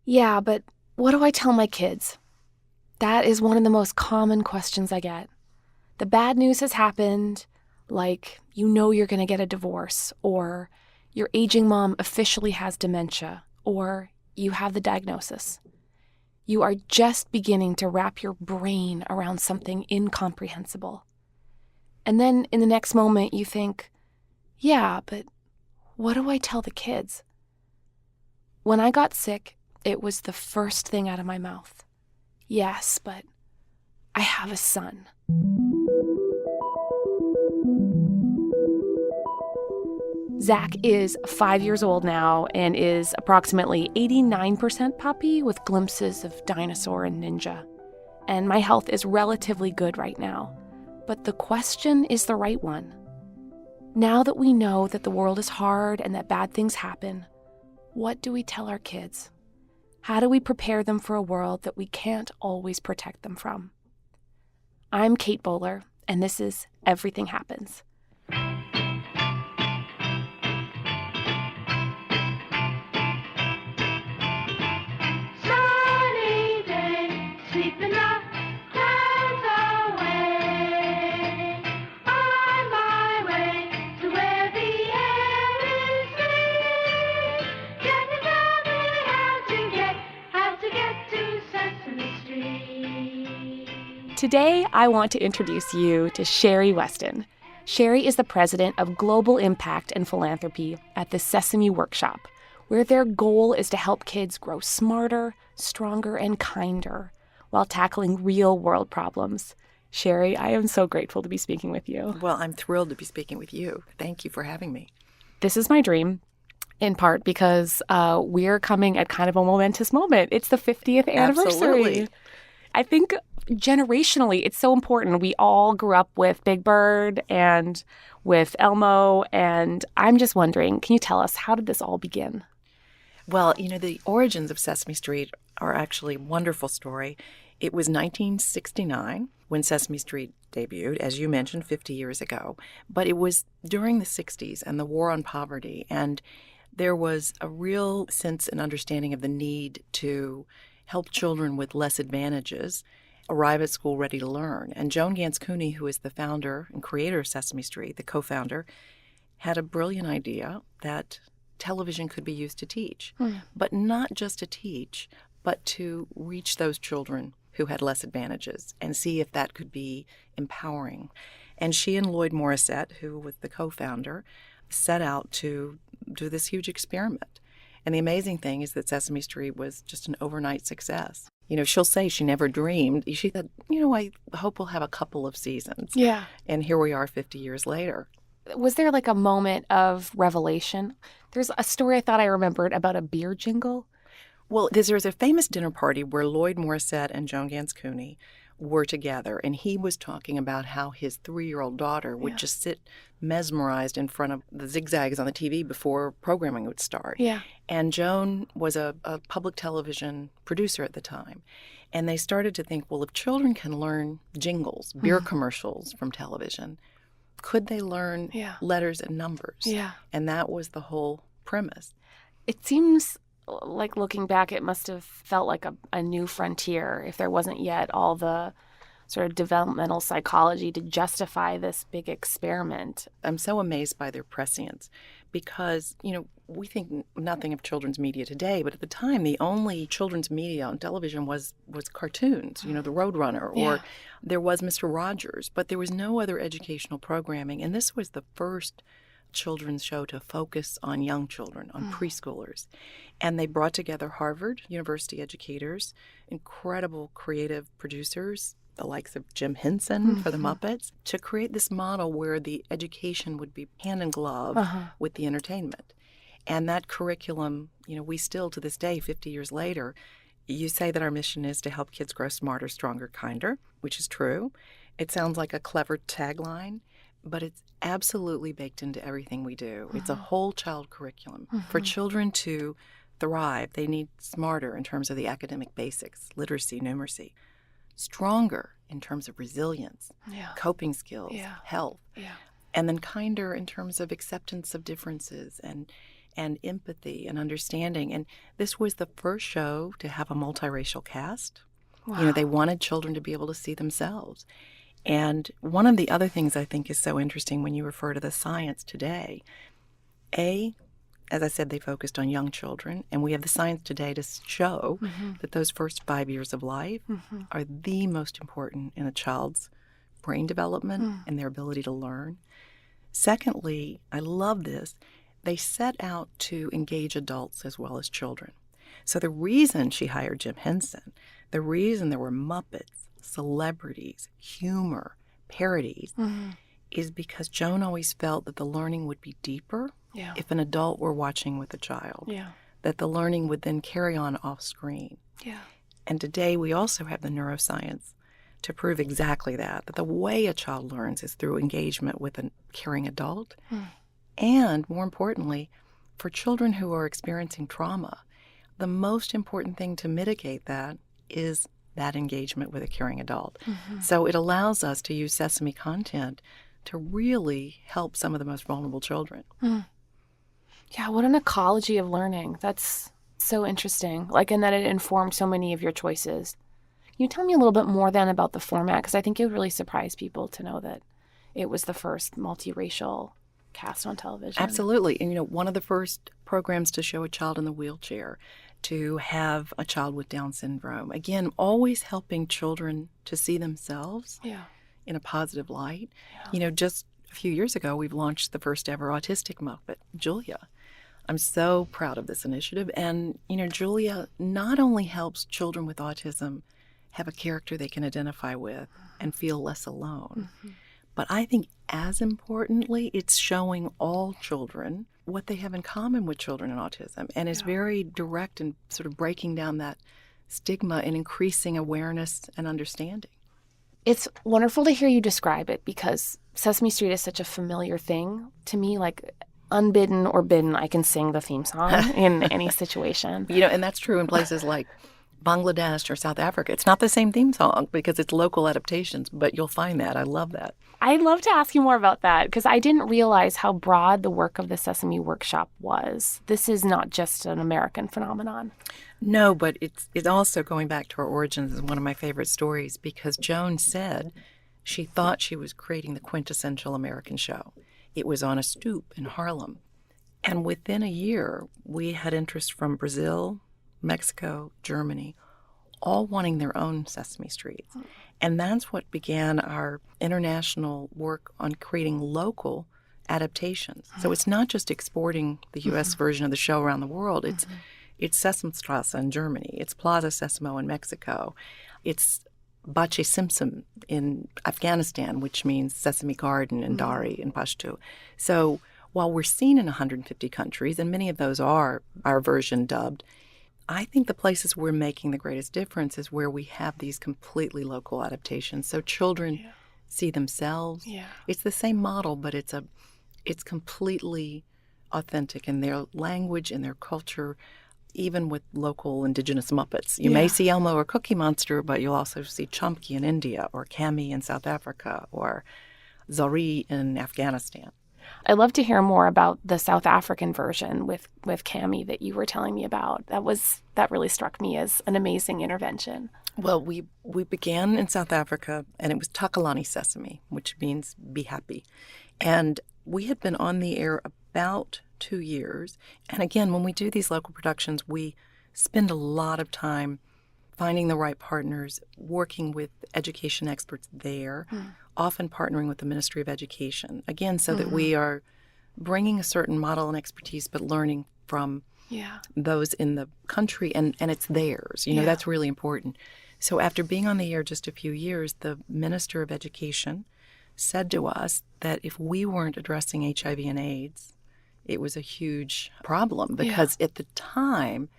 Yeah, but what do I tell my kids? That is one of the most common questions I get. The bad news has happened, like you're going to get a divorce, or your aging mom officially has dementia, or you have the diagnosis. You are just beginning to wrap your brain around something incomprehensible. And then in the next moment you think, yeah, but what do I tell the kids? When I got sick, it was the first thing out of my mouth. Yes, but I have a son. Zach is 5 years old now and is approximately 89% puppy with glimpses of dinosaur and ninja. And my health is relatively good right now. But the question is the right one. Now that we know that the world is hard and that bad things happen, what do we tell our kids? How do we prepare them for a world that we can't always protect them from? I'm Kate Bowler, and this is Everything Happens. Today, I want to introduce you to Sherrie Westin. Sherrie is the president of Global Impact and Philanthropy at the Sesame Workshop, where their goal is to help kids grow smarter, stronger, and kinder while tackling real-world problems. Sherrie, I am so grateful to be speaking with you. Well, I'm thrilled to be speaking with you. Thank you for having me. This is my dream, in part because we're coming at kind of a momentous moment. It's the 50th anniversary. Absolutely. I think generationally, it's so important. We all grew up with Big Bird and with Elmo, and I'm just wondering, can you tell us, how did this all begin? Well, the origins of Sesame Street are actually a wonderful story. It was 1969 when Sesame Street debuted, as you mentioned, 50 years ago. But it was during the 60s and the war on poverty, and there was a real sense and understanding of the need to help children with less advantages arrive at school ready to learn. And Joan Gans Cooney, who is the founder and creator of Sesame Street, the co-founder, had a brilliant idea that television could be used to teach. But not just to teach, but to reach those children who had less advantages and see if that could be empowering. And she and Lloyd Morissette, who was the co-founder, set out to do this huge experiment. And the amazing thing is that Sesame Street was just an overnight success. She'll say she never dreamed. She said, I hope we'll have a couple of seasons. Yeah. And here we are 50 years later. Was there like a moment of revelation? There's a story I thought I remembered about a beer jingle. Well, there's a famous dinner party where Lloyd Morissette and Joan Gans Cooney were together, and he was talking about how his 3-year-old daughter would just sit mesmerized in front of the zigzags on the TV before programming would start. Yeah. And Joan was a public television producer at the time. And they started to think, well, if children can learn jingles, beer commercials from television, could they learn letters and numbers? Yeah. And that was the whole premise. It seems like, looking back, it must have felt like a new frontier if there wasn't yet all the sort of developmental psychology to justify this big experiment. I'm so amazed by their prescience because, we think nothing of children's media today, but at the time, the only children's media on television was cartoons, the Roadrunner, or there was Mr. Rogers, but there was no other educational programming. And this was the first children's show to focus on young children, on preschoolers. And they brought together Harvard University educators, incredible creative producers, the likes of Jim Henson for the Muppets, to create this model where the education would be hand in glove with the entertainment. And that curriculum, we still to this day, 50 years later, you say that our mission is to help kids grow smarter, stronger, kinder, which is true. It sounds like a clever tagline, but it's absolutely baked into everything we do. It's a whole child curriculum. For children to thrive, they need smarter in terms of the academic basics, literacy, numeracy, stronger in terms of resilience, coping skills, health, and then kinder in terms of acceptance of differences and and empathy and understanding. And this was the first show to have a multiracial cast. Wow. They wanted children to be able to see themselves. And one of the other things I think is so interesting when you refer to the science today, as I said, they focused on young children, and we have the science today to show that those first 5 years of life are the most important in a child's brain development and their ability to learn. Secondly, I love this, they set out to engage adults as well as children. So the reason she hired Jim Henson, the reason there were Muppets, celebrities, humor, parodies, is because Joan always felt that the learning would be deeper if an adult were watching with a child, that the learning would then carry on off screen. And today we also have the neuroscience to prove exactly that the way a child learns is through engagement with a caring adult. And more importantly, for children who are experiencing trauma, the most important thing to mitigate that is that engagement with a caring adult. So it allows us to use Sesame content to really help some of the most vulnerable children. Yeah, what an ecology of learning. That's so interesting. And that it informed so many of your choices. Can you tell me a little bit more then about the format? Because I think it would really surprise people to know that it was the first multiracial cast on television. Absolutely. And, one of the first programs to show a child in the wheelchair, to have a child with Down syndrome. Again, always helping children to see themselves in a positive light. Just a few years ago, we've launched the first ever autistic Muppet, Julia. I'm so proud of this initiative. And, Julia not only helps children with autism have a character they can identify with and feel less alone, but I think as importantly, it's showing all children what they have in common with children in autism, and is very direct in sort of breaking down that stigma and increasing awareness and understanding. It's wonderful to hear you describe it, because Sesame Street is such a familiar thing to me. Unbidden or bidden, I can sing the theme song in any situation. And that's true in places like Bangladesh or South Africa. It's not the same theme song because it's local adaptations, but you'll find that. I love that. I'd love to ask you more about that, because I didn't realize how broad the work of the Sesame Workshop was. This is not just an American phenomenon. No, but it's also going back to our origins is one of my favorite stories, because Joan said she thought she was creating the quintessential American show. It was on a stoop in Harlem. And within a year, we had interest from Brazil, Mexico, Germany, all wanting their own Sesame Street. And that's what began our international work on creating local adaptations. So it's not just exporting the U.S. version of the show around the world. It's Sesamstrasse in Germany. It's Plaza Sesamo in Mexico. It's Bache Simsim in Afghanistan, which means Sesame Garden in Dari in Pashto. So while we're seen in 150 countries, and many of those are our version dubbed, I think the places we're making the greatest difference is where we have these completely local adaptations. So children see themselves. It's the same model, but it's completely authentic in their language, in their culture, even with local indigenous Muppets. You may see Elmo or Cookie Monster, but you'll also see Chomsky in India, or Cammy in South Africa, or Zari in Afghanistan. I'd love to hear more about the South African version with Cammy that you were telling me about. That really struck me as an amazing intervention. Well, we began in South Africa, and it was Takalani Sesame, which means be happy. And we had been on the air about 2 years. And again, when we do these local productions, we spend a lot of time finding the right partners, working with education experts there, often partnering with the Ministry of Education, again, so that we are bringing a certain model and expertise, but learning from those in the country, and it's theirs. That's really important. So after being on the air just a few years, the Minister of Education said to us that if we weren't addressing HIV and AIDS, it was a huge problem, because at the time,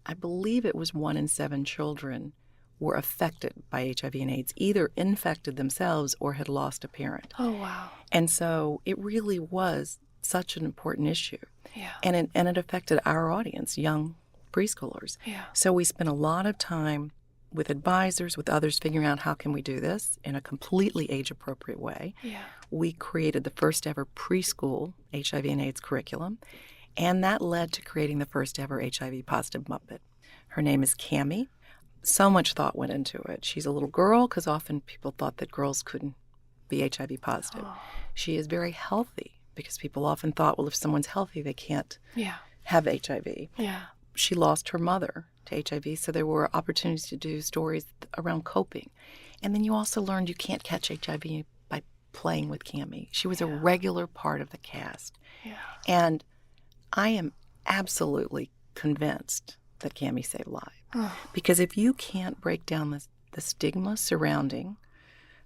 I believe it was 1 in 7 children were affected by HIV and AIDS, either infected themselves or had lost a parent. Oh, wow. And so it really was such an important issue. Yeah. And it affected our audience, young preschoolers. Yeah. So we spent a lot of time with advisors, with others, figuring out how can we do this in a completely age-appropriate way. Yeah. We created the first ever preschool HIV and AIDS curriculum. And that led to creating the first ever HIV positive Muppet. Her name is Cammie. So much thought went into it. She's a little girl because often people thought that girls couldn't be HIV positive. Oh. She is very healthy because people often thought, well, if someone's healthy, they can't have HIV. Yeah. She lost her mother to HIV, so there were opportunities to do stories around coping. And then you also learned you can't catch HIV by playing with Cammie. She was a regular part of the cast. Yeah. And I am absolutely convinced that Cammie saved lives. Because if you can't break down the stigma surrounding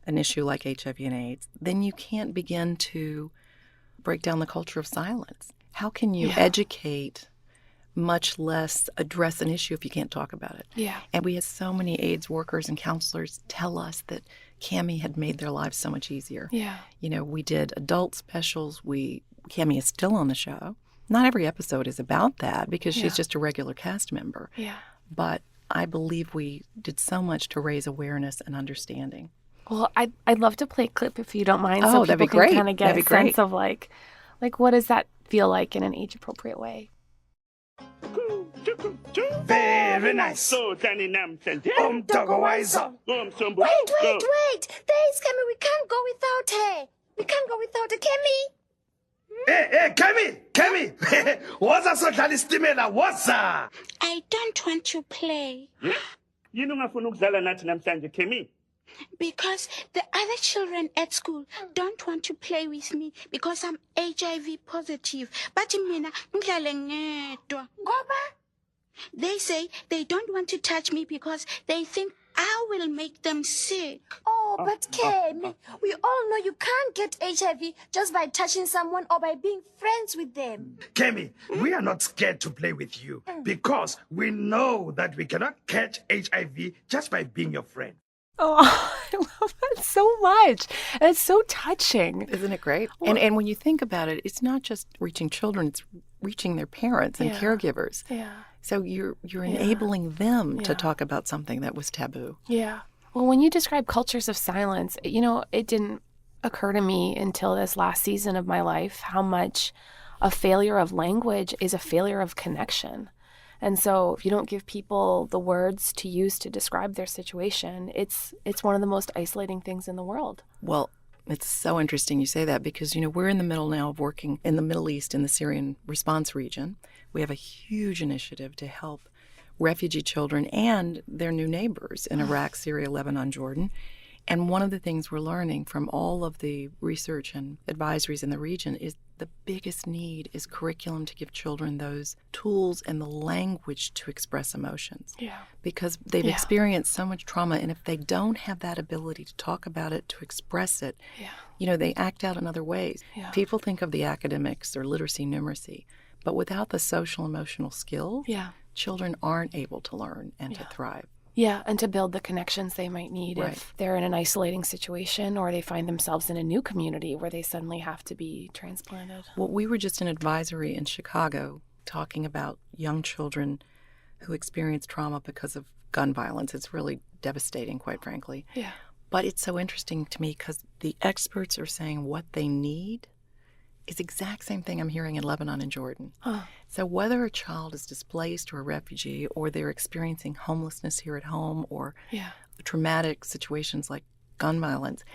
an issue like HIV and AIDS, then you can't begin to break down the culture of silence. How can you educate, much less address an issue if you can't talk about it? Yeah. And we had so many AIDS workers and counselors tell us that Cammie had made their lives so much easier. Yeah. You know, we did adult specials. Cammie is still on the show. Not every episode is about that because she's just a regular cast member. Yeah. But I believe we did so much to raise awareness and understanding. Well, I'd love to play a clip if you don't mind, Oh, so that'd be people great. can kind of get That'd a be great. sense of like what does that feel like in an age-appropriate way? Very nice. So, Danny Namson. Doggo Wiser. Wait. There's Kemi. We can't go without her. We can't go without her. Kemi. Hey, Kemi. What's so Stimela? What's up? I don't want to play Yini ungafuna ukudlala nathi namhlanje, Kemi? because the other children at school don't want to play with me because I'm HIV positive. But mina ngidlale ngedwa. Ngoba they say they don't want to touch me because they think I will make them sick. Oh, but Kemi, we all know you can't get HIV just by touching someone or by being friends with them. Kemi, we are not scared to play with you because we know that we cannot catch HIV just by being your friend. Oh, I love that so much. And it's so touching. Isn't it great? And when you think about it, it's not just reaching children, it's reaching their parents and caregivers. Yeah. So you're enabling them to talk about something that was taboo. Yeah. Well, when you describe cultures of silence, you know, it didn't occur to me until this last season of my life how much a failure of language is a failure of connection. And so if you don't give people the words to use to describe their situation, it's one of the most isolating things in the world. Well, it's so interesting you say that because, you know, we're in the middle now of working in the Middle East in the Syrian response region. We have a huge initiative to help refugee children and their new neighbors in Iraq, Syria, Lebanon, Jordan. And one of the things we're learning from all of the research and advisories in the region is the biggest need is curriculum to give children those tools and the language to express emotions. Yeah. Because they've experienced so much trauma, and if they don't have that ability to talk about it, to express it, you know, they act out in other ways. Yeah. People think of the academics or literacy, numeracy, but without the social emotional skills, children aren't able to learn and to thrive. Yeah, and to build the connections they might need if they're in an isolating situation or they find themselves in a new community where they suddenly have to be transplanted. Well, we were just in advisory in Chicago talking about young children who experience trauma because of gun violence. It's really devastating, quite frankly. Yeah. But it's so interesting to me because the experts are saying what they need is the exact same thing I'm hearing in Lebanon and Jordan. So whether a child is displaced or a refugee or they're experiencing homelessness here at home or traumatic situations like gun violence,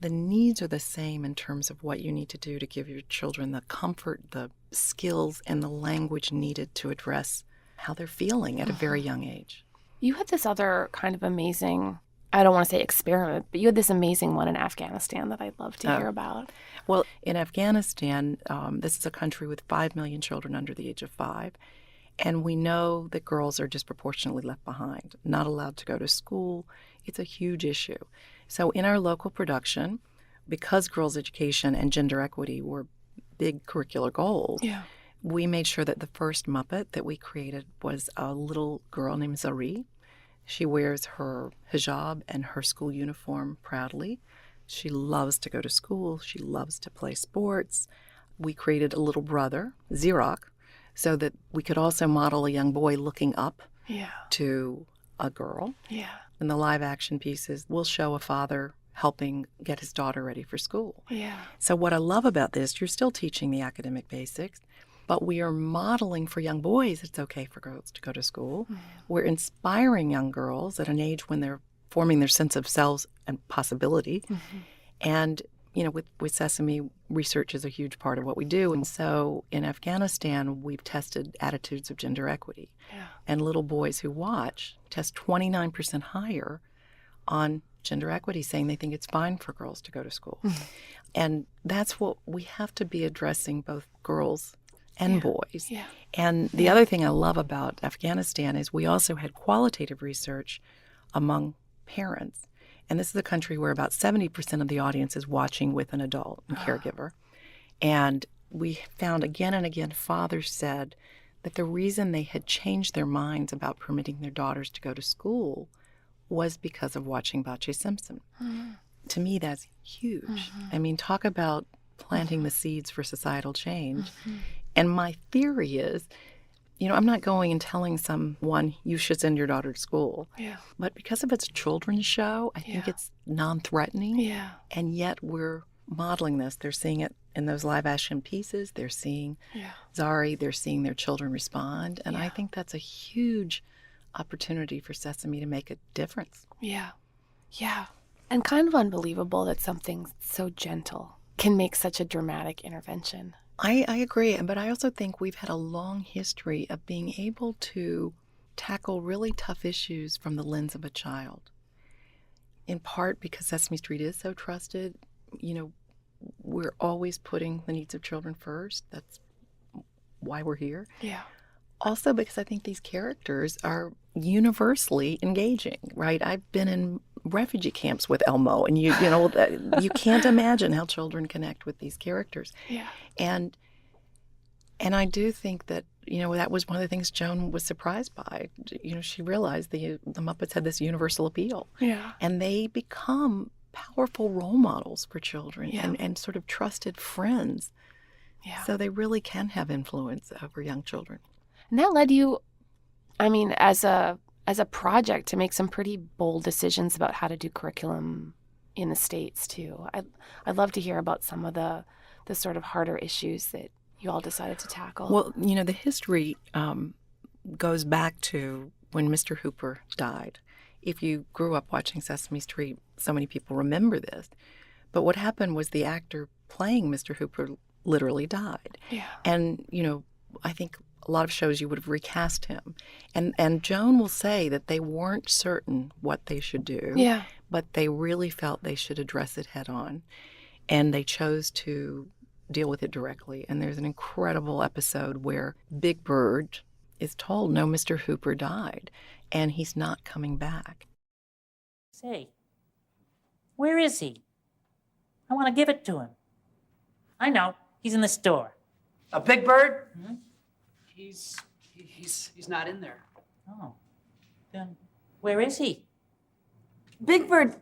the needs are the same in terms of what you need to do to give your children the comfort, the skills, and the language needed to address how they're feeling at a very young age. You had this other kind of amazing, I don't want to say experiment, but you had this amazing one in Afghanistan that I'd love to hear about. Well, in Afghanistan, this is a country with 5 million children under the age of 5. And we know that girls are disproportionately left behind, not allowed to go to school. It's a huge issue. So in our local production, because girls' education and gender equity were big curricular goals, we made sure that the first Muppet that we created was a little girl named Zari. She wears her hijab and her school uniform proudly. She loves to go to school. She loves to play sports. We created a little brother, Zirak, so that we could also model a young boy looking up to a girl. In the live action pieces, we'll show a father helping get his daughter ready for school. So what I love about this, you're still teaching the academic basics, but we are modeling for young boys it's okay for girls to go to school. We're inspiring young girls at an age when they're forming their sense of selves and possibility. And, you know, with Sesame, research is a huge part of what we do. And so in Afghanistan, we've tested attitudes of gender equity. And little boys who watch test 29% higher on gender equity, saying they think it's fine for girls to go to school. And that's what we have to be addressing, both girls and boys. And the other thing I love about Afghanistan is we also had qualitative research among parents. And this is a country where about 70% of the audience is watching with an adult and caregiver. And we found again and again, fathers said that the reason they had changed their minds about permitting their daughters to go to school was because of watching Bache Simpson. To me, that's huge. I mean, talk about planting the seeds for societal change. And my theory is, you know, I'm not going and telling someone you should send your daughter to school. But because of it's a children's show, I think it's non-threatening. And yet we're modeling this. They're seeing it in those live action pieces. They're seeing Zari. They're seeing their children respond. And I think that's a huge opportunity for Sesame to make a difference. And kind of unbelievable that something so gentle can make such a dramatic intervention. I agree, but I also think we've had a long history of being able to tackle really tough issues from the lens of a child. In part because Sesame Street is so trusted, you know, we're always putting the needs of children first. That's why we're here. Also because I think these characters are universally engaging, right? I've been in refugee camps with Elmo, and you know, you can't imagine how children connect with these characters. And I do think that, you know, that was one of the things Joan was surprised by. You know, she realized the Muppets had this universal appeal. And they become powerful role models for children and sort of trusted friends. So they really can have influence over young children. And that led you, I mean, as a project to make some pretty bold decisions about how to do curriculum in the States too. I'd love to hear about some of the sort of harder issues that you all decided to tackle. Well, you know, the history goes back to when Mr. Hooper died. If you grew up watching Sesame Street, so many people remember this. But what happened was the actor playing Mr. Hooper literally died. And, you know, I think a lot of shows you would have recast him. And Joan will say that they weren't certain what they should do, but they really felt they should address it head on. And they chose to deal with it directly. And there's an incredible episode where Big Bird is told, no, Mr. Hooper died, and he's not coming back. Say, where is he? I want to give it to him. I know, he's in the store. A Big Bird? He's not in there. Oh, then where is he? Big Bird,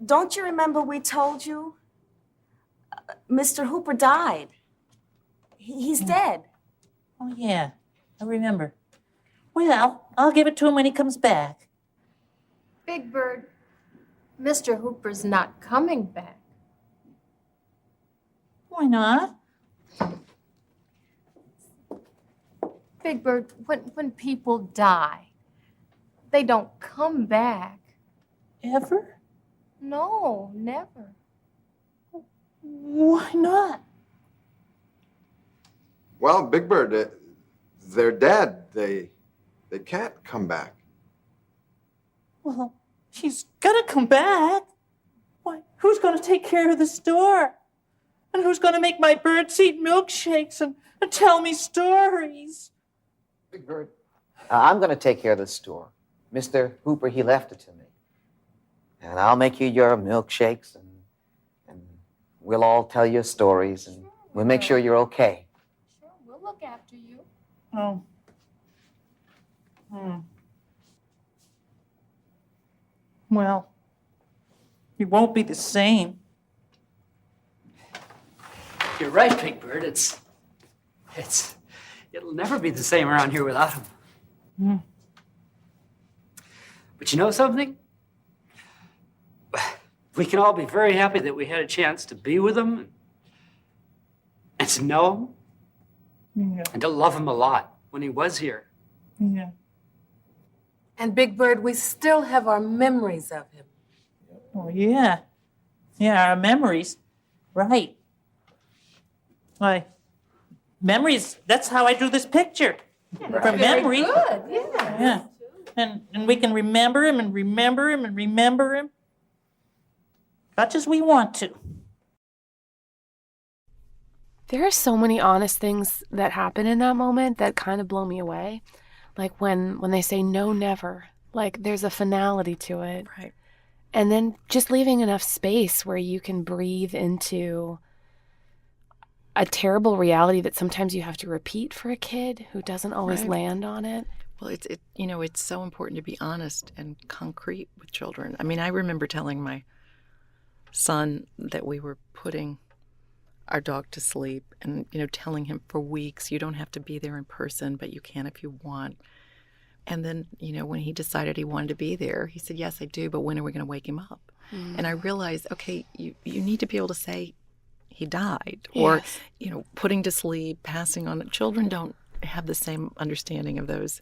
don't you remember we told you? Mr. Hooper died. He's dead. Oh, yeah, I remember. Well, I'll give it to him when he comes back. Big Bird, Mr. Hooper's not coming back. Why not? Big Bird, when people die, they don't come back. Ever? No, never. Why not? Well, Big Bird, they're dead. They can't come back. Well, he's gonna come back. Why, who's gonna take care of the store? And who's gonna make my birds eat milkshakes and tell me stories? Big Bird. I'm going to take care of the store. Mr. Hooper, he left it to me. And I'll make you your milkshakes, and we'll all tell you stories, and we'll make sure you're okay. Sure, we'll look after you. Oh. Well, it won't be the same. You're right, Big Bird. It'll never be the same around here without him. But you know something? We can all be very happy that we had a chance to be with him and to know him Yeah. And to love him a lot when he was here. Yeah. And Big Bird, we still have our memories of him. Oh, yeah. Yeah, our memories. Right. Why, memories, that's how I drew this picture. From memory. Good, Yeah. And we can remember him and remember him and remember him. Much as we want to. There are so many honest things that happen in that moment that kind of blow me away. Like when they say no, never. Like there's a finality to it. Right. And then just leaving enough space where you can breathe into a terrible reality that sometimes you have to repeat for a kid who doesn't always land on it. Well, it's so important to be honest and concrete with children. I mean, I remember telling my son that we were putting our dog to sleep and, telling him for weeks, you don't have to be there in person, but you can if you want. And then, when he decided he wanted to be there, he said, yes, I do, but when are we going to wake him up? And I realized, okay, you need to be able to say he died or, putting to sleep, passing on. Children don't have the same understanding of those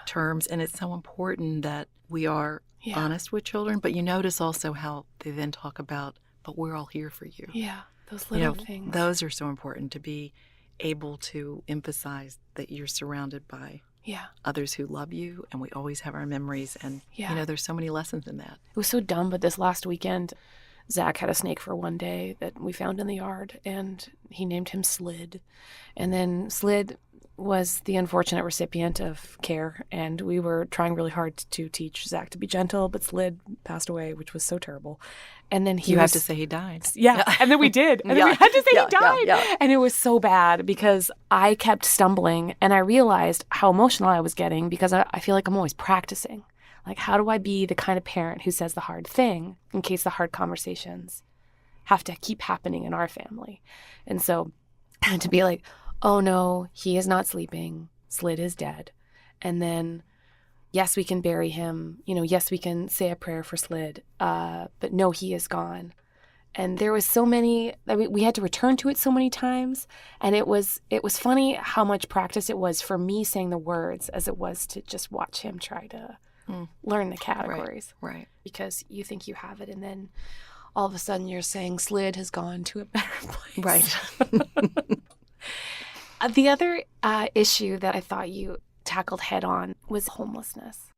terms. And it's so important that we are honest with children. But you notice also how they then talk about, but we're all here for you. Yeah, those little things. Those are so important to be able to emphasize that you're surrounded by others who love you, and we always have our memories. And, there's so many lessons in that. It was so dumb, but this last weekend, Zach had a snake for one day that we found in the yard, and he named him Slid. And then Slid was the unfortunate recipient of care, and we were trying really hard to teach Zach to be gentle, but Slid passed away, which was so terrible. And then you have to say he died. Yeah, and then we did. And then we had to say he died. And it was so bad because I kept stumbling, and I realized how emotional I was getting because I feel like I'm always practicing. Like, how do I be the kind of parent who says the hard thing in case the hard conversations have to keep happening in our family? And so to be like, oh no, he is not sleeping. Slid is dead. And then, yes, we can bury him. Yes, we can say a prayer for Slid. But no, he is gone. And there was so many, we had to return to it so many times. And it was funny how much practice it was for me saying the words as it was to just watch him try to learn the categories. Right. Because you think you have it, and then all of a sudden you're saying Slid has gone to a better place. Right. The other issue that I thought you tackled head on was homelessness.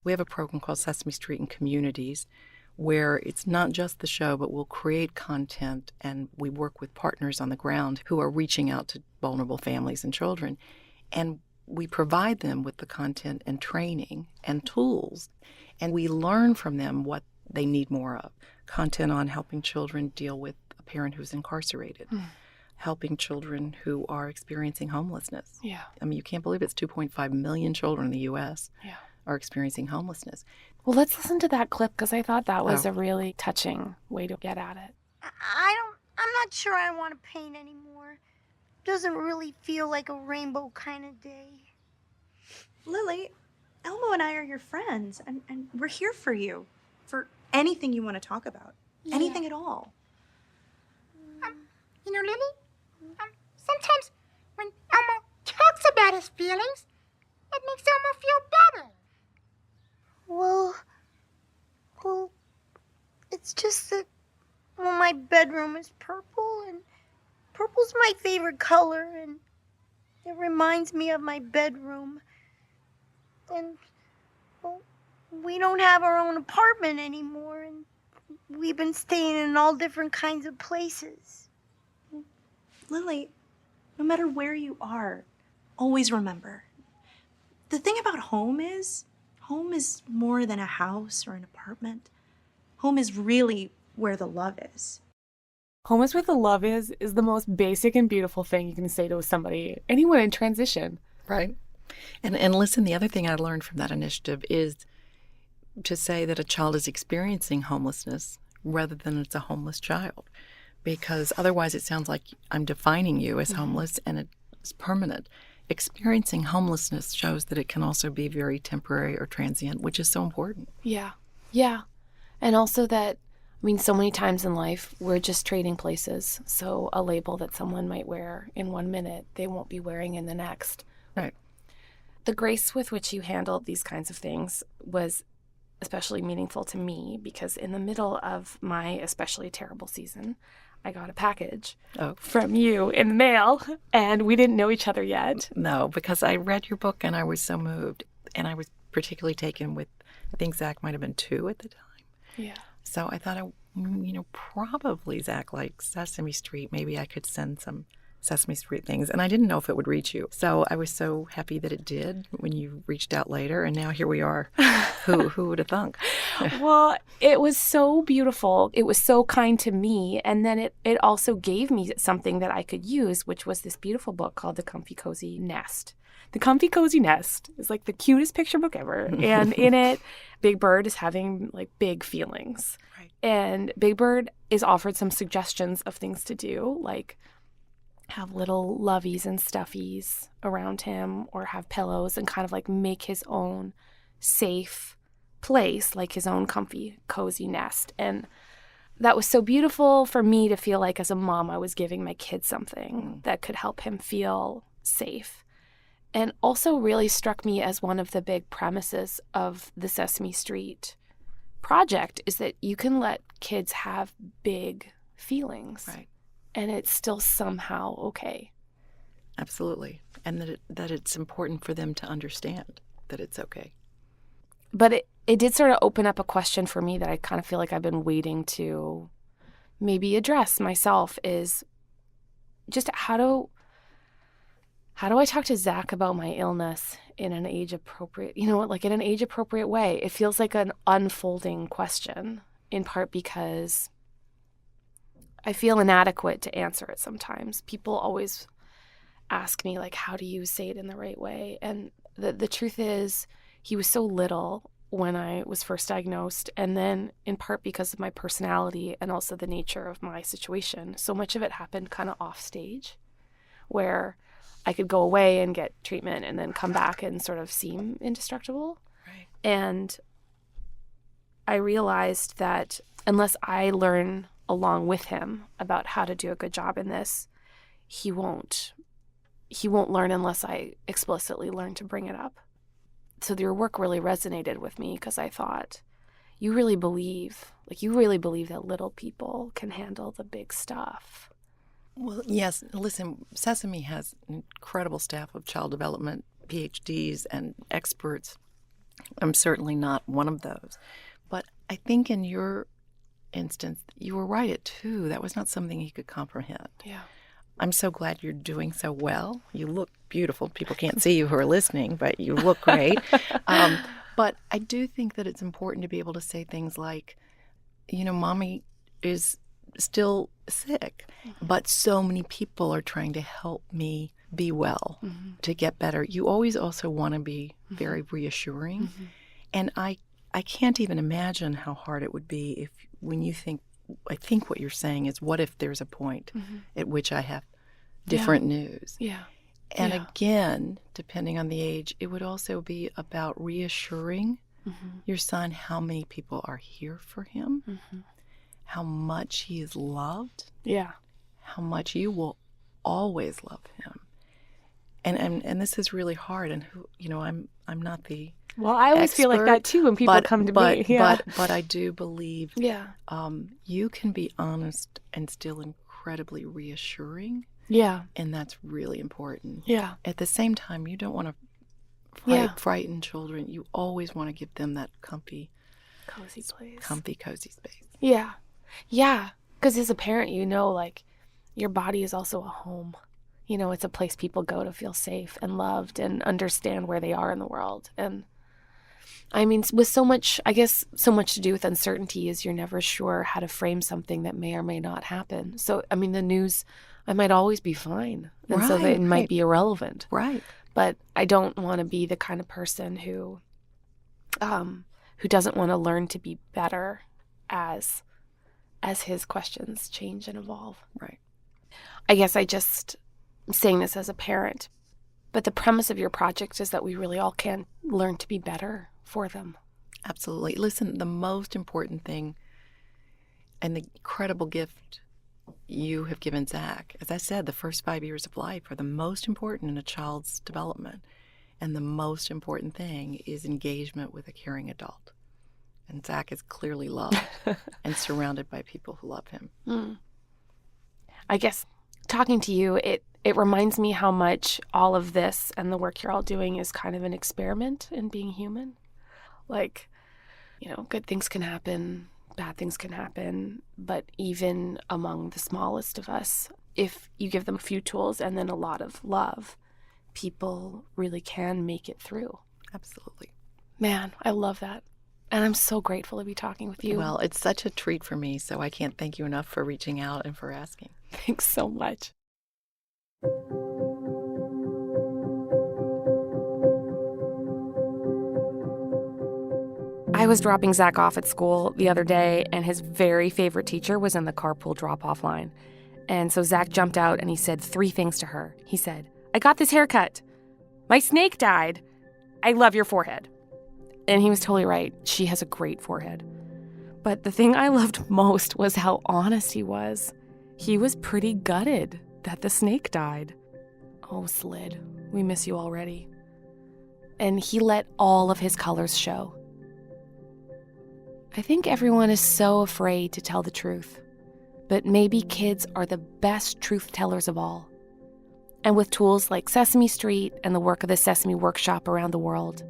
We have a program called Sesame Street and Communities where it's not just the show, but we'll create content, and we work with partners on the ground who are reaching out to vulnerable families and children. And we provide them with the content and training and tools, and we learn from them what they need more of. Content on helping children deal with a parent who's incarcerated, helping children who are experiencing homelessness. Yeah. I mean, you can't believe it's 2.5 million children in the U.S. are experiencing homelessness. Well, let's listen to that clip because I thought that was a really touching way to get at it. I'm not sure I want to paint anymore. Doesn't really feel like a rainbow kind of day. Lily, Elmo and I are your friends, and we're here for you. For anything you want to talk about. Yeah. Anything at all. Lily, sometimes when Elmo talks about his feelings, it makes Elmo feel better. Well, it's just that, my bedroom is purple, and purple's my favorite color, and it reminds me of my bedroom. And, we don't have our own apartment anymore, and we've been staying in all different kinds of places. Lily, no matter where you are, always remember, the thing about home is more than a house or an apartment. Home is really where the love is. Home is where the love is the most basic and beautiful thing you can say to somebody, anyone in transition. Right. And listen, the other thing I learned from that initiative is to say that a child is experiencing homelessness rather than it's a homeless child. Because otherwise it sounds like I'm defining you as homeless and it's permanent. Experiencing homelessness shows that it can also be very temporary or transient, which is so important. Yeah. Yeah. And also that I mean, so many times in life, we're just trading places. So a label that someone might wear in 1 minute, they won't be wearing in the next. Right. The grace with which you handled these kinds of things was especially meaningful to me because in the middle of my especially terrible season, I got a package from you in the mail, and we didn't know each other yet. No, because I read your book and I was so moved, and I was particularly taken with, I think Zach might have been 2 at the time. Yeah. So I thought, probably Zach likes Sesame Street. Maybe I could send some Sesame Street things. And I didn't know if it would reach you. So I was so happy that it did when you reached out later. And now here we are. Who would have thunk? Well, it was so beautiful. It was so kind to me. And then it also gave me something that I could use, which was this beautiful book called The Comfy Cozy Nest. The Comfy Cozy Nest is like the cutest picture book ever. And in it, Big Bird is having like big feelings. Right. And Big Bird is offered some suggestions of things to do, like have little loveys and stuffies around him or have pillows and kind of like make his own safe place, like his own comfy, cozy nest. And that was so beautiful for me to feel like as a mom, I was giving my kid something that could help him feel safe. And also really struck me as one of the big premises of the Sesame Street project is that you can let kids have big feelings. Right. And it's still somehow okay. Absolutely. And that it's important for them to understand that it's okay. But it did sort of open up a question for me that I kind of feel like I've been waiting to maybe address myself is just how do I talk to Zach about my illness in an age-appropriate, like in an age-appropriate way? It feels like an unfolding question, in part because I feel inadequate to answer it sometimes. People always ask me, like, how do you say it in the right way? And the truth is, he was so little when I was first diagnosed, and then in part because of my personality and also the nature of my situation, so much of it happened kind of off stage, where I could go away and get treatment and then come back and sort of seem indestructible. Right. And I realized that unless I learn along with him about how to do a good job in this, he won't learn unless I explicitly learn to bring it up. So your work really resonated with me because I thought, you really believe that little people can handle the big stuff. Well, yes. Listen, Sesame has an incredible staff of child development, PhDs, and experts. I'm certainly not one of those. But I think in your instance, you were right at 2. That was not something he could comprehend. Yeah. I'm so glad you're doing so well. You look beautiful. People can't see you who are listening, but you look great. But I do think that it's important to be able to say things like, Mommy is still sick, but so many people are trying to help me be well, to get better. You always also want to be very reassuring. And I can't even imagine how hard it would be when you think, I think what you're saying is, what if there's a point at which I have different news? Yeah. And again, depending on the age, it would also be about reassuring your son how many people are here for him, how much he is loved, how much you will always love him. And this is really hard. And I'm not the Well, I always feel like that too when people come to me. Yeah. But I do believe you can be honest and still incredibly reassuring. Yeah. And that's really important. Yeah. At the same time, you don't want to frighten children. You always want to give them that comfy, cozy place. Comfy, cozy space. Yeah. Yeah. Because as a parent, like your body is also a home. It's a place people go to feel safe and loved and understand where they are in the world. And I mean, with so much to do with uncertainty is you're never sure how to frame something that may or may not happen. So, I mean, the news, I might always be fine. And so it might be irrelevant. Right. But I don't want to be the kind of person who doesn't want to learn to be better as his questions change and evolve. Right. I guess I'm saying this as a parent, but the premise of your project is that we really all can learn to be better for them. Absolutely. Listen, the most important thing, and the incredible gift you have given Zach. As I said, the first 5 years of life are the most important in a child's development. And the most important thing is engagement with a caring adult. And Zach is clearly loved and surrounded by people who love him. I guess talking to you, it reminds me how much all of this and the work you're all doing is kind of an experiment in being human. Like, good things can happen, bad things can happen, but even among the smallest of us, if you give them a few tools and then a lot of love, people really can make it through. Absolutely. Man, I love that. And I'm so grateful to be talking with you. Well, it's such a treat for me, so I can't thank you enough for reaching out and for asking. Thanks so much. I was dropping Zach off at school the other day, and his very favorite teacher was in the carpool drop-off line. And so Zach jumped out and he said 3 things to her. He said, "I got this haircut. My snake died. I love your forehead." And he was totally right. She has a great forehead. But the thing I loved most was how honest he was. He was pretty gutted that the snake died. Oh, Slid, we miss you already. And he let all of his colors show. I think everyone is so afraid to tell the truth. But maybe kids are the best truth tellers of all. And with tools like Sesame Street and the work of the Sesame Workshop around the world,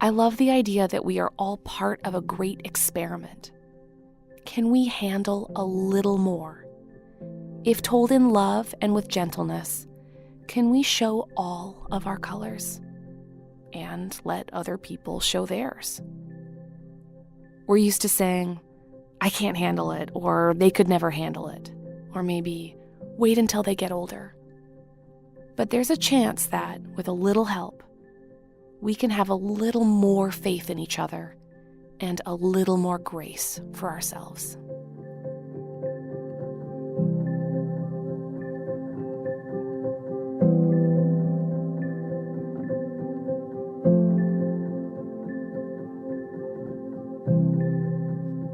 I love the idea that we are all part of a great experiment. Can we handle a little more? If told in love and with gentleness, can we show all of our colors and let other people show theirs? We're used to saying, "I can't handle it," or "they could never handle it," or maybe "wait until they get older." But there's a chance that, with a little help, we can have a little more faith in each other and a little more grace for ourselves.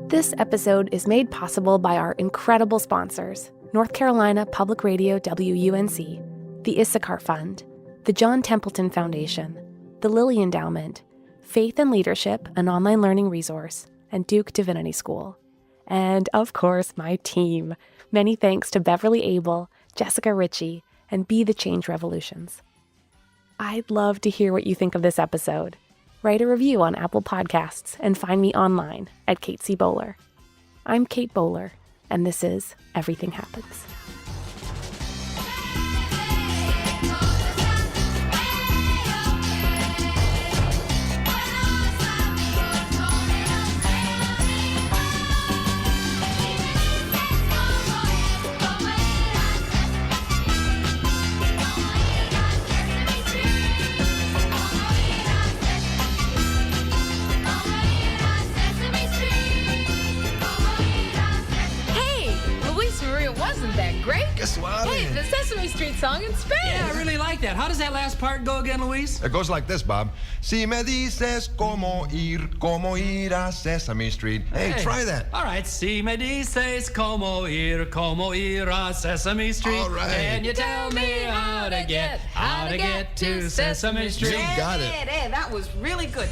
This episode is made possible by our incredible sponsors, North Carolina Public Radio WUNC, the Issachar Fund, the John Templeton Foundation, the Lilly Endowment, Faith and Leadership, an online learning resource, and Duke Divinity School. And, of course, my team. Many thanks to Beverly Abel, Jessica Ritchie, and Be the Change Revolutions. I'd love to hear what you think of this episode. Write a review on Apple Podcasts and find me online at Kate C. Bowler. I'm Kate Bowler, and this is Everything Happens. Hey, the Sesame Street song in Spanish. Yeah, I really like that. How does that last part go again, Luis? It goes like this, Bob. Si me dices cómo ir a Sesame Street. Hey, try that. All right. Si me dices cómo ir a Sesame Street. All right. And you tell me how to get to Sesame Street. You got it. Hey, that was really good.